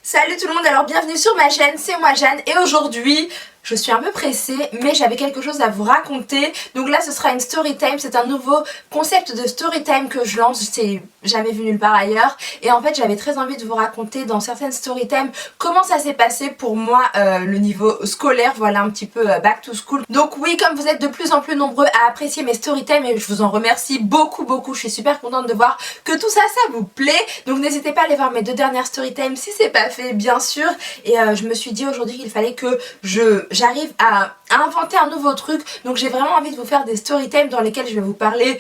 Salut tout le monde, alors bienvenue sur ma chaîne, c'est moi Jeanne et aujourd'hui je suis un peu pressée mais j'avais quelque chose à vous raconter. Donc là ce sera une story time, c'est un nouveau concept de story time que je lance, c'est jamais vu nulle part ailleurs. Et en fait j'avais très envie de vous raconter dans certaines story time comment ça s'est passé pour moi le niveau scolaire, voilà un petit peu back to school. Donc oui, comme vous êtes de plus en plus nombreux à apprécier mes story time et je vous en remercie beaucoup, je suis super contente de voir que tout ça vous plaît. Donc n'hésitez pas à aller voir mes deux dernières story time si c'est pas fait bien sûr. Et je me suis dit aujourd'hui qu'il fallait que j'arrive à inventer un nouveau truc. Donc j'ai vraiment envie de vous faire des story time dans lesquels je vais vous parler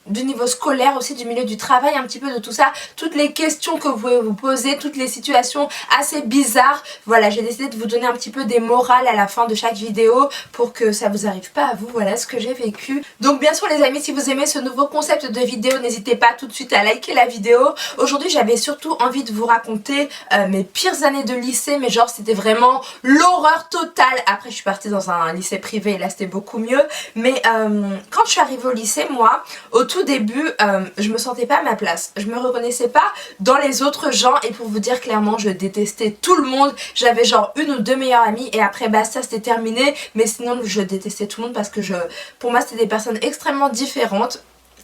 du niveau scolaire, aussi du milieu du travail, un petit peu de tout ça, toutes les questions que vous pouvez vous poser, toutes les situations assez bizarres. Voilà, j'ai décidé de vous donner un petit peu des morales à la fin de chaque vidéo pour que ça vous arrive pas à vous, voilà ce que j'ai vécu. Donc bien sûr les amis, si vous aimez ce nouveau concept de vidéo, n'hésitez pas tout de suite à liker la vidéo. Aujourd'hui j'avais surtout envie de vous raconter mes pires années de lycée, mais genre c'était vraiment l'horreur totale. Après je suis partie dans un lycée privé et là c'était beaucoup mieux, mais quand je suis arrivée au lycée, moi, au tout début, je me sentais pas à ma place. Je me reconnaissais pas dans les autres gens et pour vous dire clairement, je détestais tout le monde. J'avais genre une ou deux meilleures amies et après basta, c'était terminé. Mais sinon, je détestais tout le monde parce que pour moi, c'était des personnes extrêmement différentes.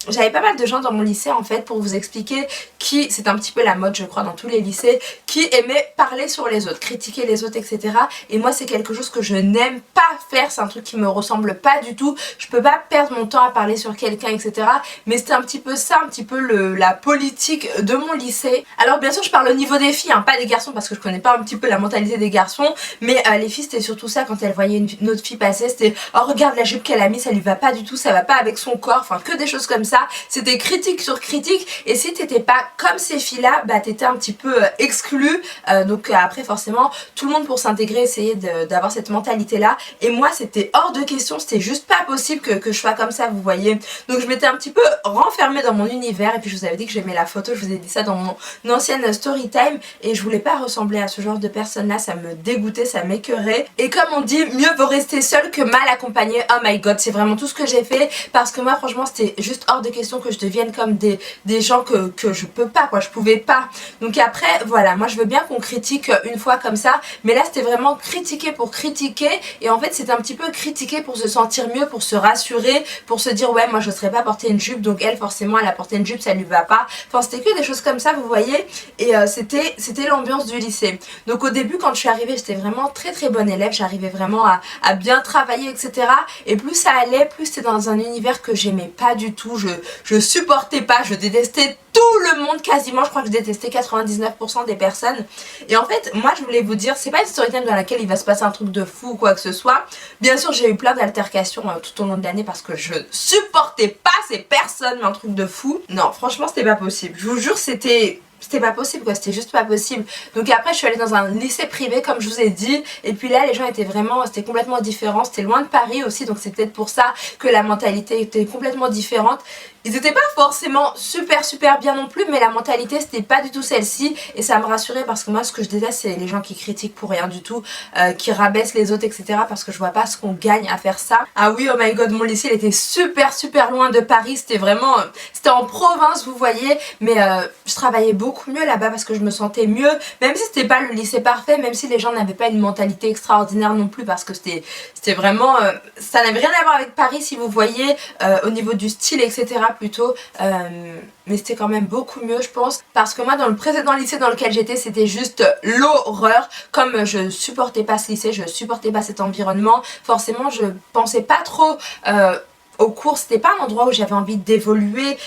J'avais pas mal de gens dans mon lycée en fait, pour vous expliquer, c'est un petit peu la mode je crois dans tous les lycées, qui aimaient parler sur les autres, critiquer les autres etc. Et moi c'est quelque chose que je n'aime pas faire, c'est un truc qui me ressemble pas du tout. Je peux pas perdre mon temps à parler sur quelqu'un etc. Mais c'était un petit peu ça, un petit peu la politique de mon lycée. Alors bien sûr je parle au niveau des filles, hein, pas des garçons parce que je connais pas un petit peu la mentalité des garçons. Mais les filles c'était surtout ça, quand elles voyaient une autre fille passer, c'était oh regarde la jupe qu'elle a mis, ça lui va pas du tout, ça va pas avec son corps, enfin que des choses comme ça. C'était critique sur critique et si t'étais pas comme ces filles là, bah t'étais un petit peu exclu. Donc après forcément tout le monde pour s'intégrer essayait d'avoir cette mentalité là et moi c'était hors de question, c'était juste pas possible que je sois comme ça, vous voyez. Donc je m'étais un petit peu renfermée dans mon univers et puis je vous avais dit que j'aimais la photo, je vous ai dit ça dans mon ancienne story time et je voulais pas ressembler à ce genre de personne là, ça me dégoûtait, ça m'écœurait. Et comme on dit, mieux vaut rester seul que mal accompagné. Oh my god, c'est vraiment tout ce que j'ai fait parce que moi franchement c'était juste hors de question que je devienne comme des gens que je peux pas quoi, je pouvais pas. Donc après voilà, moi je veux bien qu'on critique une fois comme ça, mais là c'était vraiment critiquer pour critiquer et en fait c'est un petit peu critiquer pour se sentir mieux, pour se rassurer, pour se dire ouais moi je serais pas porter une jupe donc elle forcément elle a porté une jupe ça lui va pas. Enfin c'était que des choses comme ça vous voyez et c'était l'ambiance du lycée. Donc au début quand je suis arrivée j'étais vraiment très bonne élève, j'arrivais vraiment à bien travailler etc. Et plus ça allait, plus c'était dans un univers que j'aimais pas du tout, je supportais pas, je détestais tout le monde quasiment, je crois que je détestais 99% des personnes. Et en fait moi je voulais vous dire, c'est pas une story time dans laquelle il va se passer un truc de fou ou quoi que ce soit. Bien sûr j'ai eu plein d'altercations tout au long de l'année parce que je supportais pas ces personnes, mais un truc de fou. Non franchement c'était pas possible, je vous jure c'était pas possible quoi, c'était juste pas possible. Donc après je suis allée dans un lycée privé comme je vous ai dit et puis là les gens étaient vraiment, c'était complètement différent, c'était loin de Paris aussi donc c'est peut-être pour ça que la mentalité était complètement différente. Ils étaient pas forcément super bien non plus mais la mentalité c'était pas du tout celle-ci et ça me rassurait parce que moi ce que je déteste c'est les gens qui critiquent pour rien du tout, qui rabaissent les autres etc. parce que je vois pas ce qu'on gagne à faire ça. Ah oui oh my god mon lycée il était super loin de Paris, c'était vraiment, c'était en province vous voyez mais je travaillais beaucoup mieux là-bas parce que je me sentais mieux, même si c'était pas le lycée parfait, même si les gens n'avaient pas une mentalité extraordinaire non plus parce que c'était vraiment, ça n'avait rien à voir avec Paris si vous voyez, au niveau du style etc. plutôt, mais c'était quand même beaucoup mieux je pense parce que moi dans le précédent lycée dans lequel j'étais c'était juste l'horreur. Comme je supportais pas ce lycée, je supportais pas cet environnement, forcément je pensais pas trop au cours, c'était pas un endroit où j'avais envie d'évoluer,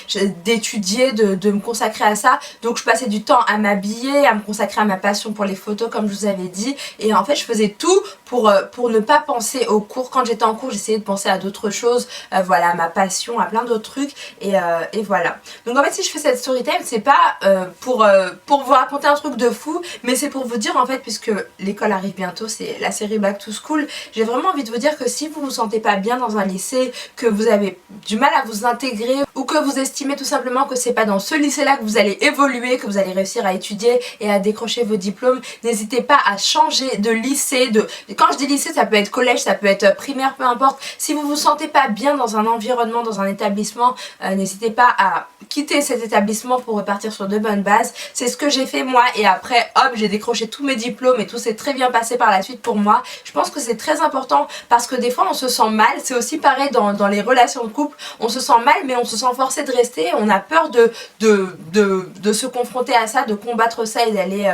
d'étudier, de me consacrer à ça. Donc je passais du temps à m'habiller, à me consacrer à ma passion pour les photos comme je vous avais dit. Et en fait je faisais tout pour ne pas penser aux cours. Quand j'étais en cours j'essayais de penser à d'autres choses, voilà, à ma passion, à plein d'autres trucs et voilà. Donc en fait si je fais cette story time c'est pas pour vous raconter un truc de fou, mais c'est pour vous dire en fait, puisque l'école arrive bientôt, c'est la série Back to School, j'ai vraiment envie de vous dire que si vous vous sentez pas bien dans un lycée, que vous vous avez du mal à vous intégrer ou que vous estimez tout simplement que c'est pas dans ce lycée-là que vous allez évoluer, que vous allez réussir à étudier et à décrocher vos diplômes, n'hésitez pas à changer de lycée. Quand je dis lycée, ça peut être collège, ça peut être primaire, peu importe. Si vous vous sentez pas bien dans un environnement, dans un établissement, n'hésitez pas à quitter cet établissement pour repartir sur de bonnes bases. C'est ce que j'ai fait moi et après hop, j'ai décroché tous mes diplômes et tout s'est très bien passé par la suite pour moi. Je pense que c'est très important parce que des fois on se sent mal, c'est aussi pareil dans les relations de couple, on se sent mal mais on se sent forcé de rester, on a peur de se confronter à ça, de combattre ça et d'aller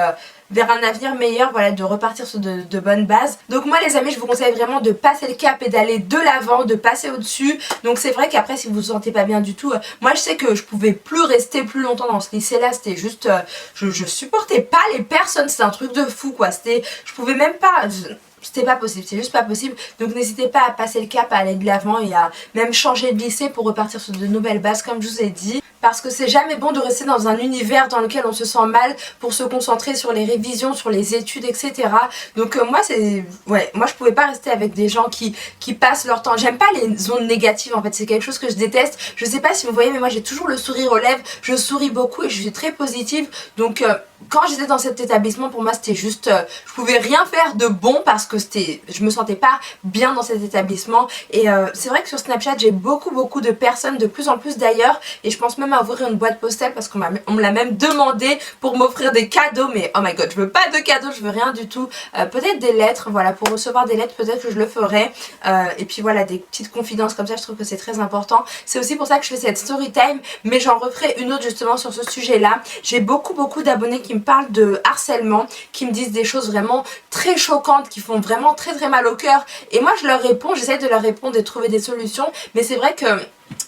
vers un avenir meilleur, voilà, de repartir sur de bonnes bases. Donc moi les amis, je vous conseille vraiment de passer le cap et d'aller de l'avant, de passer au-dessus. Donc c'est vrai qu'après si vous vous sentez pas bien du tout, moi je sais que je pouvais plus rester plus longtemps dans ce lycée là, c'était juste, je supportais pas les personnes, c'était un truc de fou quoi, je pouvais même pas... C'était pas possible, c'est juste pas possible. Donc n'hésitez pas à passer le cap, à aller de l'avant et à même changer de lycée pour repartir sur de nouvelles bases comme je vous ai dit. Parce que c'est jamais bon de rester dans un univers dans lequel on se sent mal pour se concentrer sur les révisions, sur les études, etc. Donc moi moi je pouvais pas rester avec des gens qui passent leur temps. J'aime pas les zones négatives en fait, c'est quelque chose que je déteste. Je sais pas si vous voyez mais moi j'ai toujours le sourire aux lèvres, je souris beaucoup et je suis très positive. Donc quand j'étais dans cet établissement, pour moi c'était juste, je pouvais rien faire de bon parce que je me sentais pas bien dans cet établissement. Et c'est vrai que sur Snapchat j'ai beaucoup de personnes, de plus en plus d'ailleurs, et je pense même à ouvrir une boîte postale parce qu'on me l'a même demandé pour m'offrir des cadeaux, mais oh my god, je veux pas de cadeaux, je veux rien du tout. Peut-être des lettres, voilà, pour recevoir des lettres peut-être que je le ferai. Et puis voilà, des petites confidences comme ça, je trouve que c'est très important. C'est aussi pour ça que je fais cette story time, mais j'en referai une autre justement sur ce sujet là. J'ai beaucoup d'abonnés qui me parlent de harcèlement, qui me disent des choses vraiment très choquantes, qui font vraiment très mal au cœur, et moi je leur réponds, j'essaie de leur répondre et de trouver des solutions, mais c'est vrai que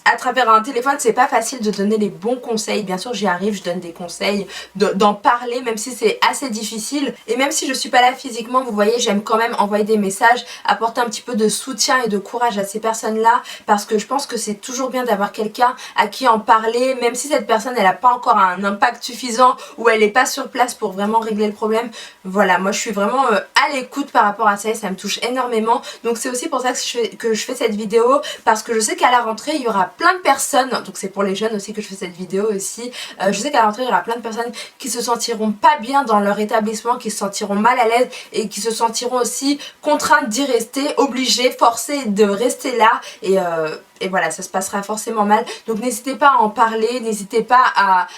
à travers un téléphone c'est pas facile de donner les bons conseils. Bien sûr j'y arrive, je donne des conseils, d'en parler même si c'est assez difficile, et même si je suis pas là physiquement, vous voyez, j'aime quand même envoyer des messages, apporter un petit peu de soutien et de courage à ces personnes là, parce que je pense que c'est toujours bien d'avoir quelqu'un à qui en parler, même si cette personne elle a pas encore un impact suffisant ou elle est pas sur place pour vraiment régler le problème. Voilà, moi je suis vraiment à l'écoute par rapport à ça et ça me touche énormément. Donc c'est aussi pour ça que je fais cette vidéo, parce que je sais qu'à la rentrée il y aura plein de personnes, donc c'est pour les jeunes aussi que je fais cette vidéo aussi, je sais qu'à la rentrée il y aura plein de personnes qui se sentiront pas bien dans leur établissement, qui se sentiront mal à l'aise et qui se sentiront aussi contraintes d'y rester, obligées, forcées de rester là, et voilà, ça se passera forcément mal. Donc n'hésitez pas à en parler, n'hésitez pas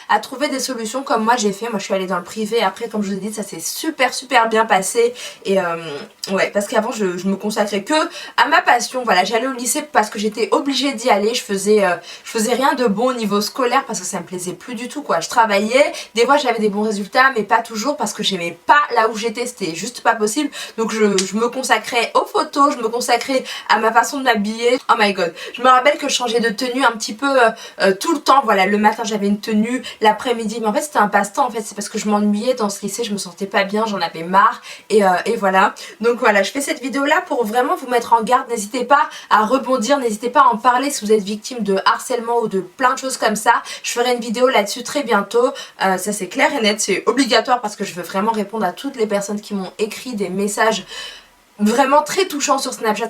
à trouver des solutions comme moi j'ai fait. Moi je suis allée dans le privé, après comme je vous ai dit ça s'est super bien passé. Et ouais, parce qu'avant je me consacrais que à ma passion. Voilà, j'allais au lycée parce que j'étais obligée d'y aller. Je faisais rien de bon au niveau scolaire parce que ça me plaisait plus du tout quoi. Je travaillais, des fois j'avais des bons résultats mais pas toujours parce que j'aimais pas là où j'étais, c'était juste pas possible. Donc je me consacrais aux photos, je me consacrais à ma façon de m'habiller. Oh my god, je me rappelle que je changeais de tenue un petit peu tout le temps. Voilà, le matin j'avais une tenue, l'après-midi, mais en fait c'était un passe-temps en fait, c'est parce que je m'ennuyais dans ce lycée, je me sentais pas bien, j'en avais marre, et voilà. Donc voilà, je fais cette vidéo là pour vraiment vous mettre en garde. N'hésitez pas à rebondir, n'hésitez pas à en parler si vous êtes victime de harcèlement ou de plein de choses comme ça. Je ferai une vidéo là-dessus très bientôt, ça c'est clair et net, c'est obligatoire parce que je veux vraiment répondre à toutes les personnes qui m'ont écrit des messages vraiment très touchant sur Snapchat.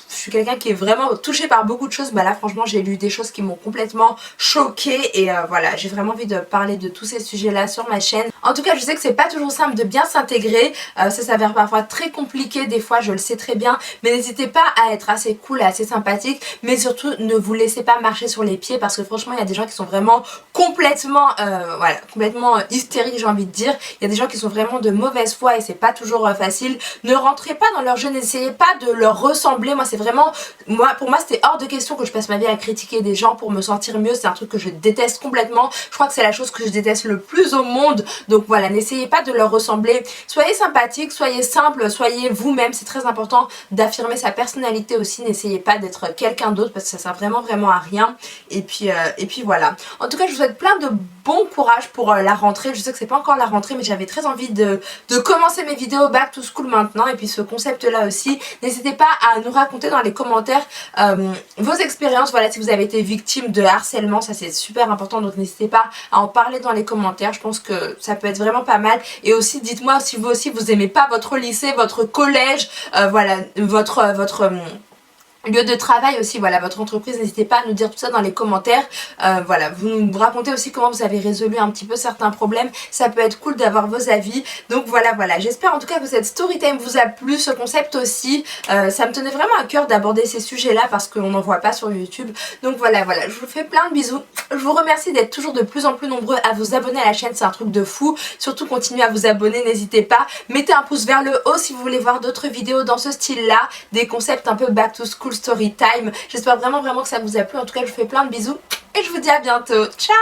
Je suis quelqu'un qui est vraiment touché par beaucoup de choses. Bah là franchement j'ai lu des choses qui m'ont complètement choquée, et voilà, j'ai vraiment envie de parler de tous ces sujets là sur ma chaîne. En tout cas je sais que c'est pas toujours simple de bien s'intégrer, ça s'avère parfois très compliqué des fois, je le sais très bien, mais n'hésitez pas à être assez cool et assez sympathique, mais surtout ne vous laissez pas marcher sur les pieds, parce que franchement il y a des gens qui sont vraiment complètement voilà, complètement hystériques, j'ai envie de dire. Il y a des gens qui sont vraiment de mauvaise foi et c'est pas toujours facile. Ne rentrez pas dans leur jeu, n'essayez pas de leur ressembler. Moi c'est vraiment, pour moi c'était hors de question que je passe ma vie à critiquer des gens pour me sentir mieux. C'est un truc que je déteste complètement, je crois que c'est la chose que je déteste le plus au monde. Donc voilà, n'essayez pas de leur ressembler, soyez sympathique, soyez simple, soyez vous-même. C'est très important d'affirmer sa personnalité aussi, n'essayez pas d'être quelqu'un d'autre parce que ça sert vraiment à rien. Et puis voilà, en tout cas je vous souhaite plein de bon courage pour la rentrée. Je sais que c'est pas encore la rentrée mais j'avais très envie de commencer mes vidéos back to school maintenant, et puis ce concept là aussi. N'hésitez pas à nous raconter dans les commentaires vos expériences, voilà, si vous avez été victime de harcèlement, ça c'est super important, donc n'hésitez pas à en parler dans les commentaires, je pense que ça peut être vraiment pas mal. Et aussi dites-moi si vous aussi vous aimez pas votre lycée, votre collège, voilà, votre lieu de travail aussi, voilà, votre entreprise, n'hésitez pas à nous dire tout ça dans les commentaires. Voilà, vous nous racontez aussi comment vous avez résolu un petit peu certains problèmes, ça peut être cool d'avoir vos avis. Donc voilà, j'espère en tout cas que cette story time vous a plu, ce concept aussi. Ça me tenait vraiment à cœur d'aborder ces sujets là parce qu'on n'en voit pas sur YouTube. Donc voilà, je vous fais plein de bisous. Je vous remercie d'être toujours de plus en plus nombreux à vous abonner à la chaîne, c'est un truc de fou. Surtout continuez à vous abonner, n'hésitez pas. Mettez un pouce vers le haut si vous voulez voir d'autres vidéos dans ce style là, des concepts un peu back to school story time. J'espère vraiment que ça vous a plu. En tout cas, je vous fais plein de bisous et je vous dis à bientôt. Ciao.